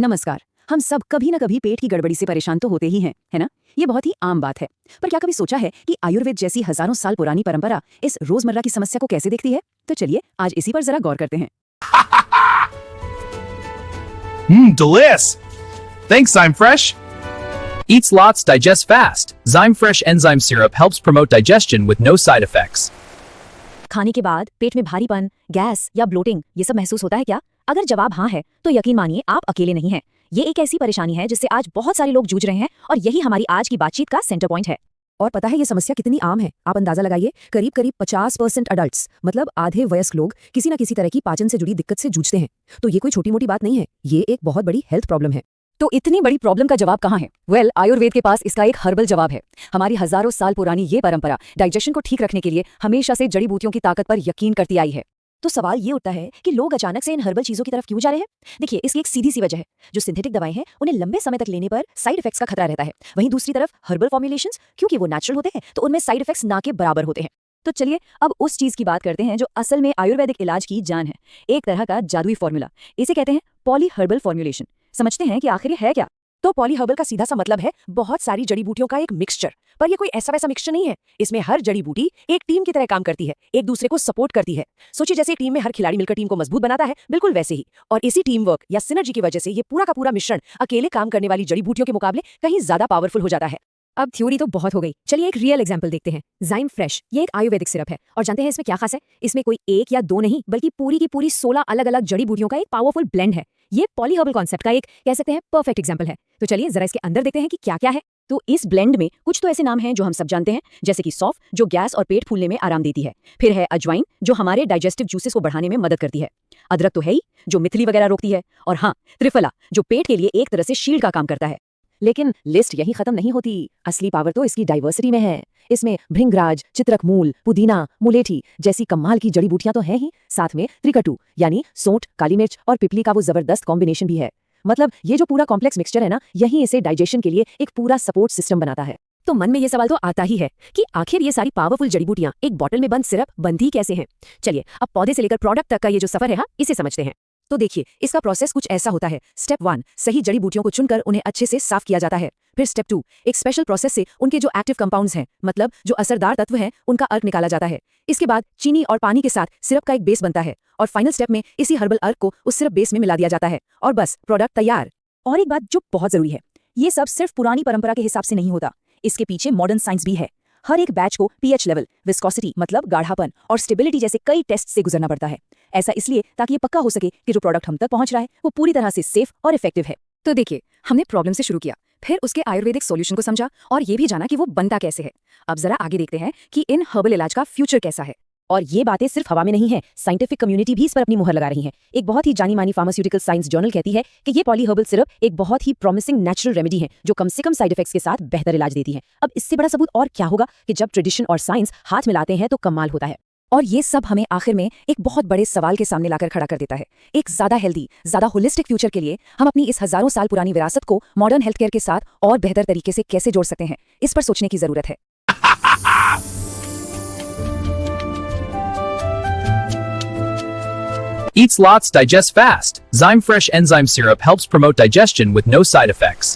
नमस्कार। हम सब कभी न कभी पेट की गड़बड़ी से परेशान तो होते ही हैं, है ना? ये बहुत ही आम बात है। पर क्या कभी सोचा है कि आयुर्वेद जैसी हजारों साल पुरानी परंपरा इस रोजमर्रा की समस्या को कैसे देखती है? तो चलिए आज इसी पर जरा गौर करते हैं। Delicious! Thanks, Zyme Fresh. Eats lots, digests fast. Zyme Fresh enzyme syrup helps promote digestion with no side effects. खाने के बाद पेट में भारीपन, गैस या ब्लोटिंग ये सब महसूस होता है क्या? अगर जवाब हाँ है तो यकीन मानिए आप अकेले नहीं हैं। ये एक ऐसी परेशानी है जिससे आज बहुत सारे लोग जूझ रहे हैं और यही हमारी आज की बातचीत का सेंटर पॉइंट है। और पता है ये समस्या कितनी आम है? आप अंदाजा लगाइए, करीब 50% अडल्ट्स मतलब आधे वयस्क लोग किसी न किसी तरह की पाचन से जुड़ी दिक्कत से जूझते हैं। तो ये कोई छोटी मोटी बात नहीं है, ये एक बहुत बड़ी हेल्थ प्रॉब्लम है। तो इतनी बड़ी प्रॉब्लम का जवाब कहाँ है? वेल, आयुर्वेद के पास इसका एक हर्बल जवाब है। हमारी हजारों साल पुरानी ये परंपरा डाइजेशन को ठीक रखने के लिए हमेशा से जड़ी बूटियों की ताकत पर यकीन करती आई है। तो सवाल ये उठता है कि लोग अचानक से इन हर्बल चीजों की तरफ क्यों जा रहे हैं? देखिए, इसकी एक सीधी सी वजह है। जो सिंथेटिक दवाएं हैं उन्हें लंबे समय तक लेने पर साइड इफेक्ट्स का खतरा रहता है। वहीं दूसरी तरफ हर्बल फॉर्मुलेशंस, क्योंकि वो नेचुरल होते हैं तो उनमें साइड इफेक्ट्स ना के बराबर होते हैं। तो चलिए अब उस चीज की बात करते हैं जो असल में आयुर्वेदिक इलाज की जान है। एक तरह का जादुई फॉर्मूला, इसे कहते हैं पॉली हर्बल फॉर्मुलेशन। समझते हैं कि आखिर ये है क्या? तो पॉली हर्बल का सीधा सा मतलब है बहुत सारी जड़ी बूटियों का एक मिक्सचर। पर ये कोई ऐसा वैसा मिक्सचर नहीं है। इसमें हर जड़ी बूटी एक टीम की तरह काम करती है, एक दूसरे को सपोर्ट करती है। सोचिए जैसे एक टीम में हर खिलाड़ी मिलकर टीम को मजबूत बनाता है, बिल्कुल वैसे ही। और इसी टीम वर्क या सिनर्जी की वजह से ये पूरा का पूरा मिश्रण अकेले काम करने वाली जड़ी बूटियों के मुकाबले कहीं ज्यादा पावरफुल हो जाता है। अब थ्योरी तो बहुत हो गई, चलिए एक रियल एग्जांपल देखते हैं। ज़ाइम फ्रेश ये एक आयुर्वेदिक सिरप है और जानते हैं इसमें क्या खास है? इसमें कोई एक या दो नहीं बल्कि पूरी की पूरी 16 अलग अलग जड़ी बूटियों का एक पावरफुल ब्लेंड है। ये पॉलीहर्बल कॉन्सेप्ट का एक कह सकते हैं परफेक्ट एग्जांपल है। तो चलिए जरा इसके अंदर देखते हैं कि क्या क्या है। तो इस ब्लेंड में कुछ तो ऐसे नाम हैं जो हम सब जानते हैं, जैसे कि सौंफ जो गैस और पेट फूलने में आराम देती है। फिर है अजवाइन जो हमारे डाइजेस्टिव जूसेस को बढ़ाने में मदद करती है। अदरक तो है ही जो मिथली वगैरह रोकती है। और हाँ, त्रिफला जो पेट के लिए एक तरह से शील्ड का काम करता है। लेकिन लिस्ट यही खत्म नहीं होती। असली पावर तो इसकी डाइवर्सिटी में है। इसमें भृंगराज, चित्रकमूल, पुदीना, मुलेठी जैसी कमाल की जड़ी बूटियां तो हैं ही, साथ में त्रिकटु यानी सोंठ, काली मिर्च और पिपली का वो जबरदस्त कॉम्बिनेशन भी है। मतलब ये जो पूरा कॉम्प्लेक्स मिक्सचर है ना, यही इसे डाइजेशन के लिए एक पूरा सपोर्ट सिस्टम बनाता है। तो मन में ये सवाल तो आता ही है कि आखिर ये सारी पावरफुल जड़ी बूटियां एक बॉटल में बंद सिरप बनती कैसे हैं? चलिए अब पौधे से लेकर प्रोडक्ट तक का ये जो सफर है इसे समझते हैं। तो देखिए, इसका प्रोसेस कुछ ऐसा होता है। स्टेप 1, सही जड़ी बूटियों को चुनकर उन्हें अच्छे से साफ किया जाता है। फिर स्टेप 2, एक स्पेशल प्रोसेस से उनके जो एक्टिव कंपाउंड्स हैं, मतलब जो असरदार तत्व हैं, उनका अर्क निकाला जाता है। इसके बाद चीनी और पानी के साथ सिरप का एक बेस बनता है और फाइनल स्टेप में इसी हर्बल अर्क को उस सिरप बेस में मिला दिया जाता है और बस प्रोडक्ट तैयार। और एक बात जो बहुत जरूरी है, ये सब सिर्फ पुरानी परंपरा के हिसाब से नहीं होता, इसके पीछे मॉडर्न साइंस भी है। हर एक बैच को पीएच लेवल, विस्कोसिटी मतलब गाढ़ापन और स्टेबिलिटी जैसे कई टेस्ट से गुजरना पड़ता है। ऐसा इसलिए ताकि ये पक्का हो सके कि जो प्रोडक्ट हम तक पहुंच रहा है वो पूरी तरह से सेफ और इफेक्टिव है। तो देखिए, हमने प्रॉब्लम से शुरू किया, फिर उसके आयुर्वेदिक सॉल्यूशन को समझा और ये भी जाना कि वो बनता कैसे है। अब जरा आगे देखते हैं कि इन हर्बल इलाज का फ्यूचर कैसा है। और ये बातें सिर्फ हवा में नहीं है, साइंटिफिक कम्युनिटी भी इस पर अपनी मुहर लगा रही है। एक बहुत ही जानी मानी फार्मास्यूटिकल साइंस जर्नल कहती है कि ये पॉली हर्बल सिरप एक बहुत ही प्रॉमिसिंग नेचुरल रेमेडी है जो कम से कम साइड इफेक्ट्स के साथ बेहतर इलाज देती है। अब इससे बड़ा सबूत और क्या होगा कि जब ट्रेडिशन और साइंस हाथ मिलाते हैं तो कमाल होता है। और ये सब हमें आखिर में एक बहुत बड़े सवाल के सामने लाकर खड़ा कर देता है। एक ज्यादा हेल्दी, ज्यादा होलिस्टिक फ्यूचर के लिए हम अपनी इस हजारों साल पुरानी विरासत को मॉडर्न हेल्थ केयर के साथ और बेहतर तरीके से कैसे जोड़ सकते हैं, इस पर सोचने की जरूरत है। Eats lots, digests fast. Zyme Fresh enzyme syrup helps promote digestion with no side effects.